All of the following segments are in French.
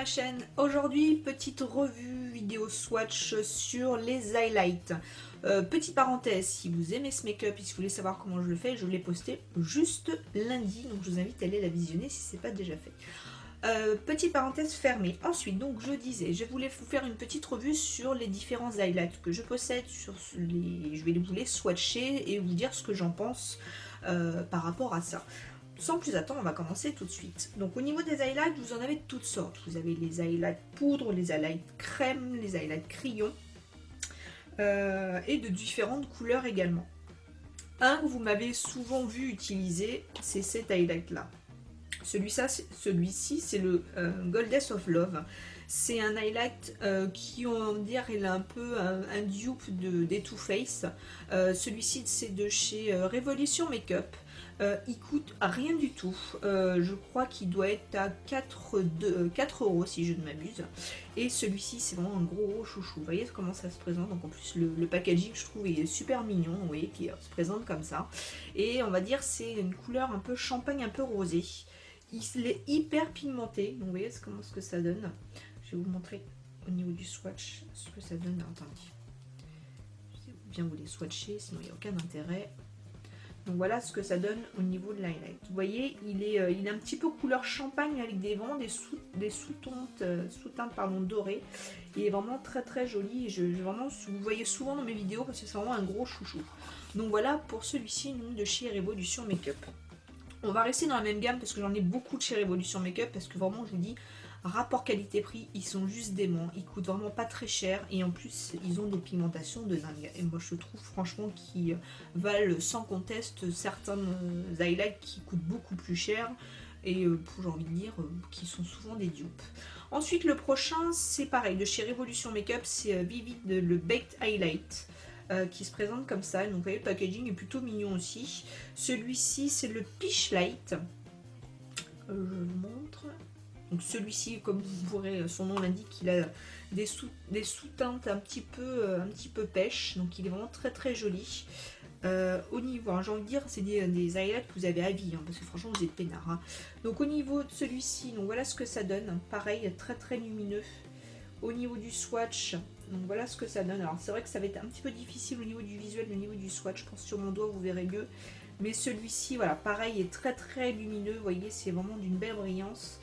chaîne. Aujourd'hui, petite revue vidéo swatch sur les highlights. Petite parenthèse, si vous aimez ce make-up et si vous voulez savoir comment je le fais, je l'ai posté juste lundi, donc je vous invite à aller la visionner si ce n'est pas déjà fait. Petite parenthèse fermée. Ensuite, donc je disais, je voulais vous faire une petite revue sur les différents highlights que je possède. Je vais vous les swatcher et vous dire ce que j'en pense par rapport à ça. Sans plus attendre, on va commencer tout de suite. Donc au niveau des highlights, vous en avez de toutes sortes. Vous avez les highlights poudre, les highlights crème, les highlights crayon et de différentes couleurs également. Un que vous m'avez souvent vu utiliser, c'est cet highlight là. Celui-ci, c'est le Goddess of Love. C'est un highlight qui, on va dire, il a un peu un dupe des Too Faced. Celui-ci, c'est de chez Revolution Makeup. Il coûte rien du tout. Je crois qu'il doit être à 4 € si je ne m'abuse. Et celui-ci, c'est vraiment un gros chouchou. Vous voyez comment ça se présente. Donc en plus, le packaging, je trouve, est super mignon. Vous voyez, qui se présente comme ça. Et on va dire, c'est une couleur un peu champagne, un peu rosée. Il est hyper pigmenté. Donc vous voyez comment ce que ça donne. Je vais vous montrer au niveau du swatch ce que ça donne. Attendez. Je vais bien vous les swatcher, sinon il n'y a aucun intérêt. Donc voilà ce que ça donne au niveau de l'highlight. Vous voyez, il est un petit peu couleur champagne avec des sous-teintes dorées. Il est vraiment très très joli. Vraiment, vous voyez souvent dans mes vidéos parce que c'est vraiment un gros chouchou. Donc voilà pour celui-ci de chez Revolution Makeup. On va rester dans la même gamme parce que j'en ai beaucoup de chez Revolution Makeup parce que vraiment je vous dis, rapport qualité-prix, ils sont juste déments, ils coûtent vraiment pas très cher et en plus ils ont des pigmentations de dingue. Et moi je trouve franchement qu'ils valent sans conteste certains highlights qui coûtent beaucoup plus cher et j'ai envie de dire qui sont souvent des dupes. Ensuite le prochain c'est pareil, de chez Revolution Makeup, c'est Vivid le Baked Highlight. Qui se présente comme ça, donc vous voyez le packaging est plutôt mignon aussi. Celui-ci c'est le Peach Light, je vous montre. Donc celui-ci, comme vous pourrez, son nom l'indique, il a des sous-teintes un petit peu pêche, donc il est vraiment très très joli. Au niveau, j'ai envie de dire, c'est des highlights que vous avez à vie, parce que franchement vous êtes peinard. Hein. Donc au niveau de celui-ci, donc voilà ce que ça donne, pareil, très très lumineux. Au niveau du swatch, donc voilà ce que ça donne. Alors c'est vrai que ça va être un petit peu difficile au niveau du visuel, au niveau du swatch, je pense que sur mon doigt vous verrez mieux. Mais celui-ci, voilà, pareil, est très très lumineux, vous voyez, c'est vraiment d'une belle brillance.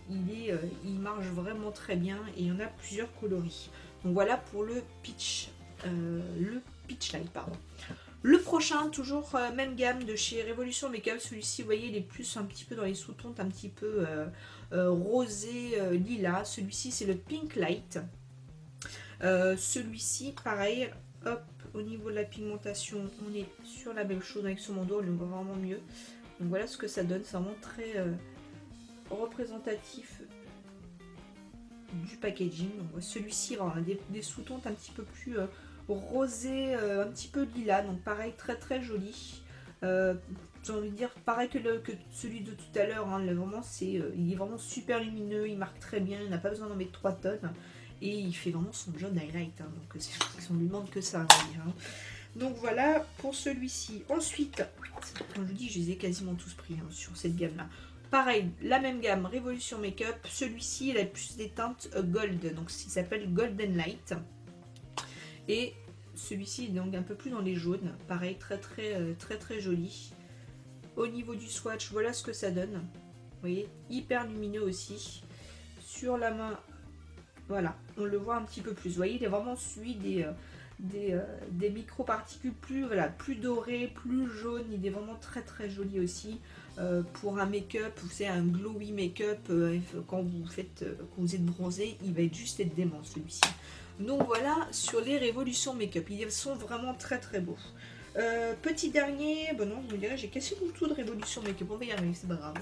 Il marche vraiment très bien et il y en a plusieurs coloris. Donc voilà pour le Peach Light, pardon. Le prochain, toujours même gamme de chez Revolution Makeup. Celui-ci, vous voyez, il est plus un petit peu dans les sous-teintes, un petit peu rosé, lilas. Celui-ci, c'est le Pink Light. Celui-ci, pareil, hop, au niveau de la pigmentation, on est sur la même chose avec son manteau, on le voit vraiment mieux. Donc voilà ce que ça donne, c'est vraiment très représentatif du packaging. Celui-ci aura des sous-teintes un petit peu plus rosé, un petit peu lilas, donc pareil, très très joli. J'ai envie de dire pareil que celui de tout à l'heure, hein, vraiment il est vraiment super lumineux, il marque très bien, il n'a pas besoin d'en mettre 3 tonnes et il fait vraiment son job highlight, hein, donc on lui demande que ça, hein. Donc voilà pour celui-ci. Ensuite, comme je vous dis, je les ai quasiment tous pris hein, sur cette gamme là. Pareil, la même gamme, Revolution Makeup. Celui-ci, il a plus des teintes gold, donc il s'appelle Golden Light. Et celui-ci est donc un peu plus dans les jaunes. Pareil, très très joli. Au niveau du swatch, voilà ce que ça donne. Vous voyez, hyper lumineux aussi. Sur la main, voilà, on le voit un petit peu plus. Vous voyez, il est vraiment celui des micro-particules plus dorées, plus jaunes. Il est vraiment très très joli aussi. Pour un make-up, vous savez, un glowy make-up, quand vous êtes bronzé, il va juste être dément celui-ci. Donc voilà sur les Révolutions Make-up, ils sont vraiment très très beaux. Petit dernier, bon non, vous me direz, j'ai cassé tout de Révolution Make-up, on va y arriver, c'est pas grave.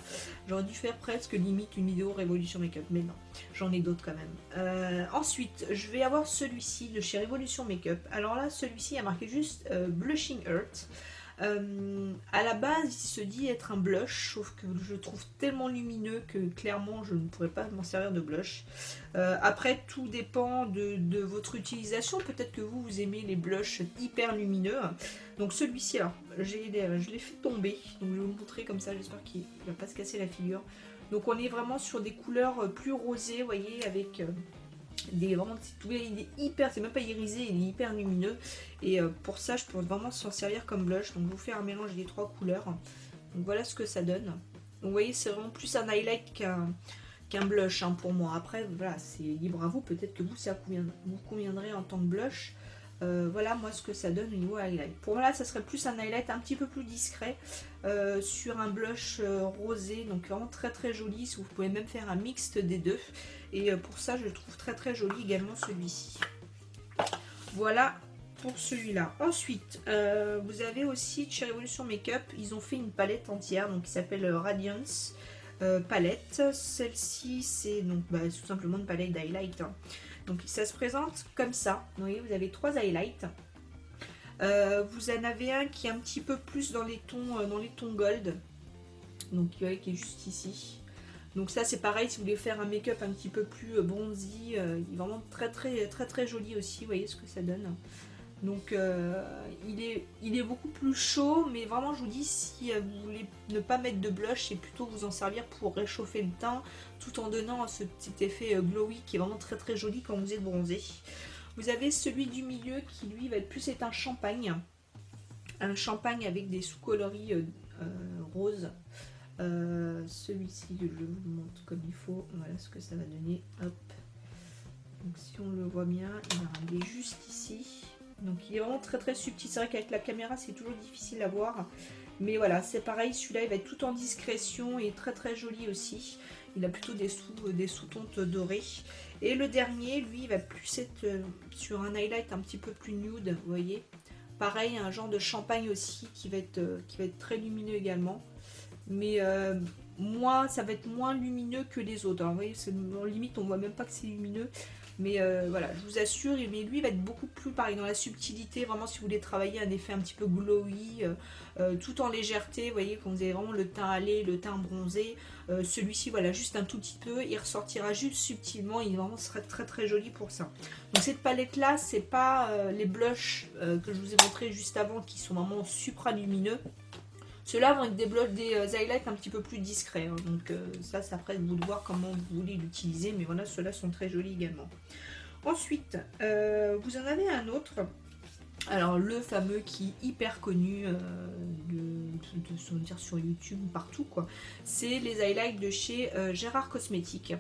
J'aurais dû faire presque limite une vidéo Révolution Make-up, mais non, j'en ai d'autres quand même. Ensuite, je vais avoir celui-ci de chez Révolution Make-up. Alors là, celui-ci a marqué juste Blushing Earth. À la base, il se dit être un blush, sauf que je le trouve tellement lumineux que clairement je ne pourrais pas m'en servir de blush. Après, tout dépend de votre utilisation. Peut-être que vous aimez les blushs hyper lumineux. Donc celui-ci, alors, je l'ai fait tomber. Donc je vais vous le montrer comme ça. J'espère qu'il ne va pas se casser la figure. Donc on est vraiment sur des couleurs plus rosées, vous voyez, avec des vraiment, il est hyper, c'est même pas irisé, il est hyper lumineux. Et pour ça, je peux vraiment s'en servir comme blush. Donc je vous fais un mélange des 3 couleurs. Donc voilà ce que ça donne. Donc vous voyez, c'est vraiment plus un highlight qu'un blush hein, pour moi. Après, voilà, c'est libre à vous. Peut-être que vous, ça vous conviendrait en tant que blush. Voilà moi ce que ça donne au niveau highlight. Pour moi là ça serait plus un highlight un petit peu plus discret sur un blush rosé, donc vraiment très très joli. Si vous pouvez même faire un mixte des deux, et pour ça je le trouve très très joli également celui-ci. Voilà pour celui-là. Ensuite vous avez aussi chez Révolution Makeup, ils ont fait une palette entière donc qui s'appelle Radiance palette. Celle-ci c'est donc tout simplement une palette d'highlight hein. Donc ça se présente comme ça. Vous voyez, vous avez 3 highlights. Vous en avez un qui est un petit peu plus dans les tons gold. Donc vous voyez qui est juste ici. Donc ça c'est pareil si vous voulez faire un make-up un petit peu plus bronzy. Il est vraiment très très très très joli aussi. Vous voyez ce que ça donne. Donc il est beaucoup plus chaud, mais vraiment je vous dis, si vous voulez ne pas mettre de blush, c'est plutôt vous en servir pour réchauffer le teint, tout en donnant ce petit effet glowy qui est vraiment très très joli quand vous êtes bronzé. Vous avez celui du milieu qui lui va être plus un champagne. Un champagne avec des sous-coloris roses. Celui-ci, je vous le montre comme il faut. Voilà ce que ça va donner. Hop. Donc si on le voit bien, il est juste ici. Donc il est vraiment très très subtil. C'est vrai qu'avec la caméra c'est toujours difficile à voir. Mais voilà, c'est pareil, celui-là il va être tout en discrétion et très très joli aussi. Il a plutôt des sous-tontes dorées. Et le dernier, lui, il va plus être sur un highlight un petit peu plus nude, vous voyez. Pareil, un genre de champagne aussi qui va être très lumineux également. Mais ça va être moins lumineux que les autres. Alors, vous voyez, en limite, on voit même pas que c'est lumineux. Mais voilà, je vous assure, mais lui il va être beaucoup plus pareil dans la subtilité, vraiment si vous voulez travailler un effet un petit peu glowy, tout en légèreté, vous voyez, quand vous avez vraiment le teint hâlé, le teint bronzé, celui-ci voilà, juste un tout petit peu, il ressortira juste subtilement, il vraiment serait très très joli pour ça. Donc cette palette là, c'est pas les blushs que je vous ai montré juste avant qui sont vraiment supra lumineux. Ceux-là vont être des highlights un petit peu plus discrets. Hein. Donc ça, c'est après vous de voir comment vous voulez l'utiliser. Mais voilà, ceux-là sont très jolis également. Ensuite, vous en avez un autre. Alors, le fameux qui est hyper connu sur YouTube, partout, quoi. C'est les highlights de chez Gérard Cosmétiques.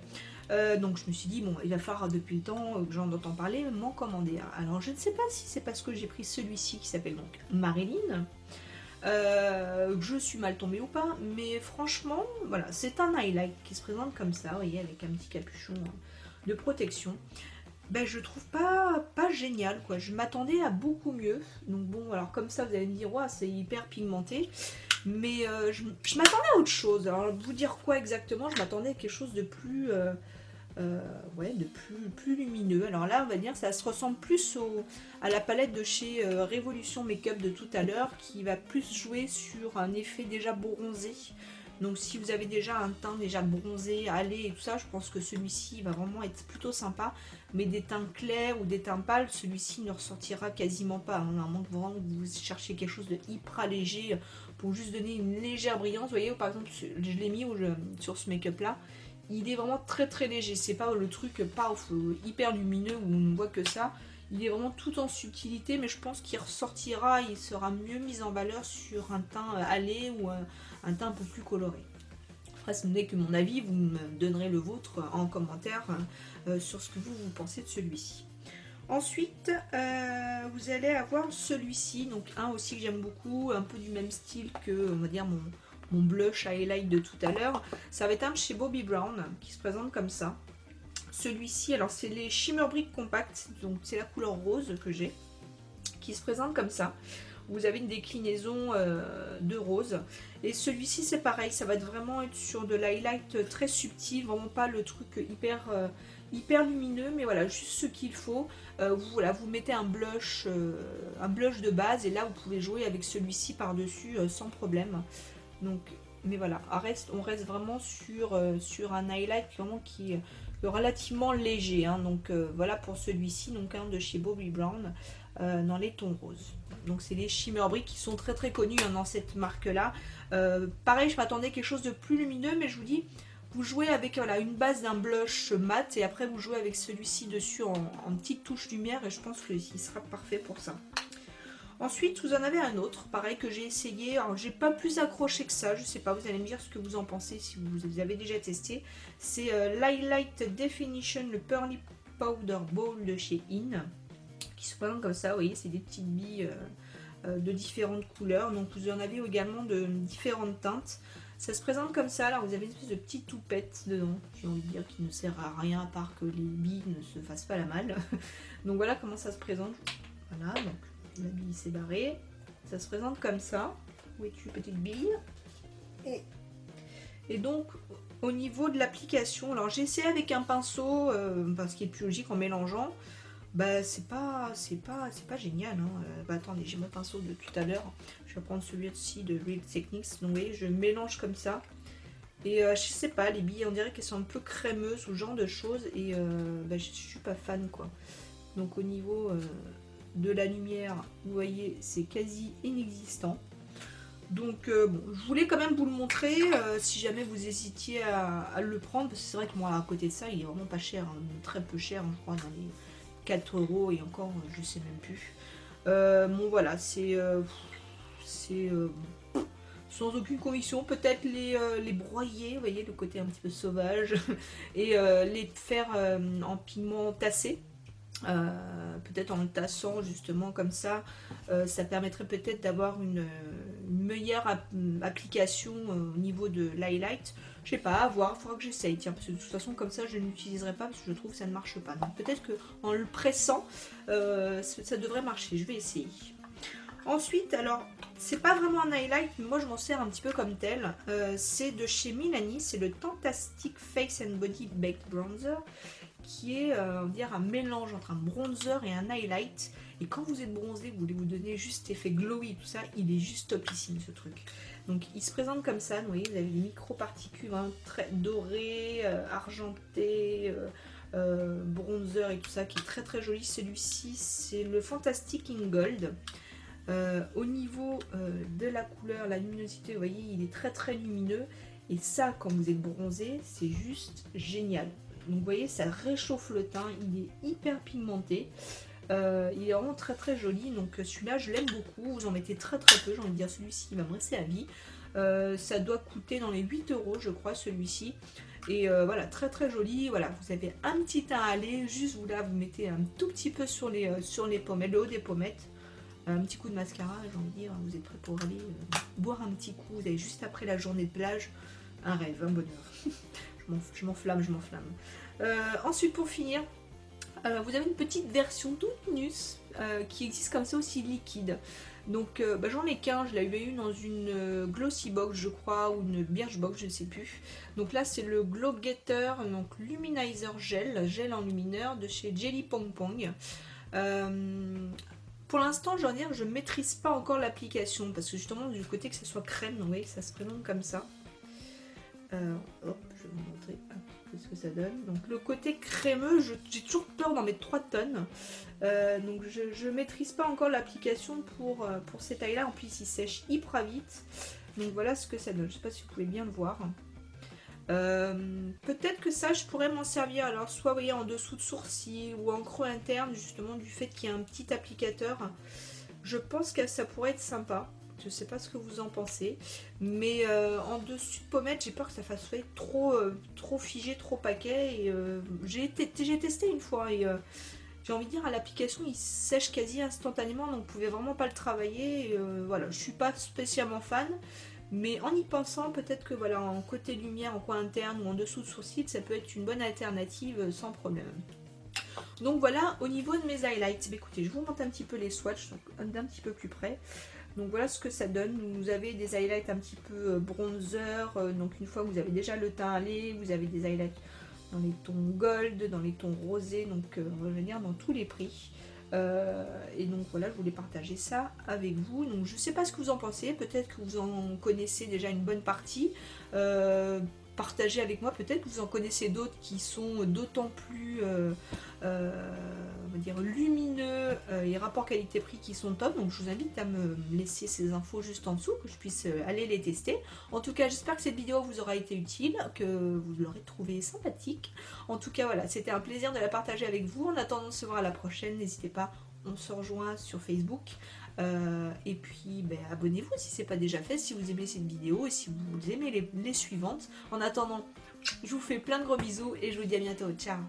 Donc je me suis dit, bon, il va falloir depuis le temps que j'en entends parler, m'en commander un. Alors, je ne sais pas si c'est parce que j'ai pris celui-ci qui s'appelle donc Marilyn. Je suis mal tombée ou pas, mais franchement, voilà, c'est un highlight qui se présente comme ça, vous voyez, avec un petit capuchon de protection. Ben, je trouve pas génial, quoi. Je m'attendais à beaucoup mieux. Donc bon, alors comme ça, vous allez me dire, ouais, c'est hyper pigmenté. Mais je m'attendais à autre chose. Alors, vous dire quoi exactement? Je m'attendais à quelque chose de plus... de plus lumineux. Alors là, on va dire ça se ressemble plus à la palette de chez Révolution Makeup de tout à l'heure, qui va plus jouer sur un effet déjà bronzé. Donc si vous avez déjà un teint déjà bronzé, hâlé et tout ça, je pense que celui-ci va vraiment être plutôt sympa. Mais des teints clairs ou des teints pâles, celui-ci ne ressortira quasiment pas. Hein. À moins que vraiment vous cherchiez quelque chose de hyper léger pour juste donner une légère brillance. Vous voyez, par exemple, je l'ai mis sur ce make-up là. Il est vraiment très très léger, c'est pas le truc hyper lumineux où on ne voit que ça. Il est vraiment tout en subtilité, mais je pense qu'il ressortira, il sera mieux mis en valeur sur un teint hâlé ou un teint un peu plus coloré. Après, ce n'est que mon avis, vous me donnerez le vôtre en commentaire sur ce que vous pensez de celui-ci. Ensuite, vous allez avoir celui-ci, donc un aussi que j'aime beaucoup, un peu du même style que, on va dire, mon blush highlight de tout à l'heure. Ça va être un de chez Bobbi Brown qui se présente comme ça. Celui-ci, alors c'est les Shimmer Brick Compact, donc c'est la couleur rose que j'ai, qui se présente comme ça. Vous avez une déclinaison de rose. Et celui-ci c'est pareil, ça va vraiment être sur de l'highlight très subtil, vraiment pas le truc hyper lumineux, mais voilà, juste ce qu'il faut. Vous mettez un blush de base et là vous pouvez jouer avec celui-ci par-dessus sans problème. Donc, mais voilà, on reste vraiment sur un highlight vraiment qui est relativement léger. Hein. Donc voilà pour celui-ci, donc un de chez Bobbi Brown dans les tons roses. Donc c'est les Shimmer Brick qui sont très très connus hein, dans cette marque-là. Pareil, je m'attendais à quelque chose de plus lumineux, mais je vous dis, Vous jouez avec voilà, une base d'un blush mat et après vous jouez avec celui-ci dessus en petite touche lumière et je pense qu'il sera parfait pour ça. Ensuite, vous en avez un autre, pareil que j'ai essayé. Alors, j'ai pas plus accroché que ça, je sais pas, vous allez me dire ce que vous en pensez si vous avez déjà testé. C'est l'Highlight Definition, le Pearly Powder Ball de chez In, qui se présente comme ça, vous voyez, c'est des petites billes de différentes couleurs. Donc, vous en avez également de différentes teintes. Ça se présente comme ça, alors vous avez une espèce de petite toupette dedans, j'ai envie de dire, qui ne sert à rien à part que les billes ne se fassent pas la malle. Donc voilà comment ça se présente. Voilà, donc la bille s'est barrée. Ça se présente comme ça. Où es-tu, petite bille? Et donc, au niveau de l'application, alors j'ai essayé avec un pinceau, parce qu'il est plus logique en mélangeant. Bah c'est pas génial. Hein. Bah attendez, j'ai mon pinceau de tout à l'heure. Je vais prendre celui-ci de Real Techniques. Donc vous voyez, je mélange comme ça. Et je sais pas, les billes, on dirait qu'elles sont un peu crémeuses ou ce genre de choses. Et bah, je suis pas fan quoi. Donc au niveau de la lumière, vous voyez, c'est quasi inexistant. Donc bon, je voulais quand même vous le montrer si jamais vous hésitiez à le prendre. Parce que c'est vrai que moi à côté de ça, il est vraiment pas cher. Hein, très peu cher, hein, je crois, dans les 4 € et encore, je sais même plus. Bon voilà, c'est sans aucune conviction. Peut-être les broyer, vous voyez, le côté un petit peu sauvage, et les faire en pigment tassé. Peut-être en le tassant justement comme ça, ça permettrait peut-être d'avoir une meilleure application au niveau de l'highlight. Je sais pas, à voir, il faudra que j'essaye. Tiens, parce que de toute façon, comme ça, je ne l'utiliserai pas parce que je trouve que ça ne marche pas. Donc peut-être qu'en le pressant, ça devrait marcher. Je vais essayer. Ensuite, alors, c'est pas vraiment un highlight, mais moi je m'en sers un petit peu comme tel. C'est de chez Milani, c'est le Fantastic Face and Body Baked Bronzer, qui est on va dire un mélange entre un bronzer et un highlight. Et quand vous êtes bronzé, vous voulez vous donner juste effet glowy, tout ça, il est juste topissime ce truc. Donc il se présente comme ça, vous voyez, vous avez des micro-particules hein, très dorées, argentées, bronzer et tout ça, qui est très très joli. Celui-ci, c'est le Fantastic in Gold. Au niveau de la couleur, la luminosité, vous voyez, il est très très lumineux. Et ça, quand vous êtes bronzé, c'est juste génial. Donc vous voyez, ça réchauffe le teint, il est hyper pigmenté. Il est vraiment très très joli. Donc celui-là, je l'aime beaucoup. Vous en mettez très très peu, j'ai envie de dire, celui-ci il va me rester à vie. Ça doit coûter dans les 8 € je crois, celui-ci. Et voilà, très très joli. Voilà, vous avez un petit teint à aller. Juste vous là, vous mettez un tout petit peu sur les pommettes, le haut des pommettes. Un petit coup de mascara, j'ai envie de dire, vous êtes prêts pour aller boire un petit coup, vous avez juste après la journée de plage, un rêve, un bonheur. je m'enflamme. Ensuite, pour finir, vous avez une petite version toute Nus qui existe comme ça aussi liquide. Donc j'en ai qu'un, je l'avais eu dans une Glossy Box je crois, ou une Birchbox, je ne sais plus. Donc là c'est le Glow Getter, donc Luminizer gel enlumineur de chez Jelly Pong Pong. Pour l'instant, je veux dire, je ne maîtrise pas encore l'application parce que justement, du côté que ça soit crème, vous voyez, ça se présente comme ça. Hop, je vais vous montrer un petit peu ce que ça donne. Donc, le côté crémeux, j'ai toujours peur d'en mettre 3 tonnes. Donc, je ne maîtrise pas encore l'application pour ces tailles-là. En plus, il sèche hyper vite. Donc, voilà ce que ça donne. Je ne sais pas si vous pouvez bien le voir. Peut-être que ça je pourrais m'en servir alors soit vous voyez en dessous de sourcil ou en creux interne justement du fait qu'il y a un petit applicateur. Je pense que ça pourrait être sympa, je sais pas ce que vous en pensez, mais en dessus de pommette j'ai peur que ça fasse trop figé, trop paquet. Et j'ai testé une fois et j'ai envie de dire à l'application il sèche quasi instantanément donc vous pouvez vraiment pas le travailler. Et, voilà, je suis pas spécialement fan. Mais en y pensant, peut-être que voilà, en côté lumière, en coin interne ou en dessous de sourcil, ça peut être une bonne alternative sans problème. Donc voilà, au niveau de mes highlights, écoutez, je vous montre un petit peu les swatchs d'un petit peu plus près. Donc voilà ce que ça donne. Vous avez des highlights un petit peu bronzer. Donc une fois que vous avez déjà le teint allé, vous avez des highlights dans les tons gold, dans les tons rosés. Donc on va venir dans tous les prix. Et donc voilà, je voulais partager ça avec vous. Donc je sais pas ce que vous en pensez, peut-être que vous en connaissez déjà une bonne partie. Partagez avec moi, peut-être que vous en connaissez d'autres qui sont d'autant plus on va dire, lumineux et rapport qualité-prix qui sont top. Donc je vous invite à me laisser ces infos juste en dessous, que je puisse aller les tester. En tout cas, j'espère que cette vidéo vous aura été utile, que vous l'aurez trouvée sympathique. En tout cas, voilà, c'était un plaisir de la partager avec vous. En attendant de se voir à la prochaine, n'hésitez pas, on se rejoint sur Facebook. Et puis ben, abonnez-vous si ce n'est pas déjà fait, si vous aimez cette vidéo et si vous aimez les suivantes. En attendant, je vous fais plein de gros bisous et je vous dis à bientôt. Ciao!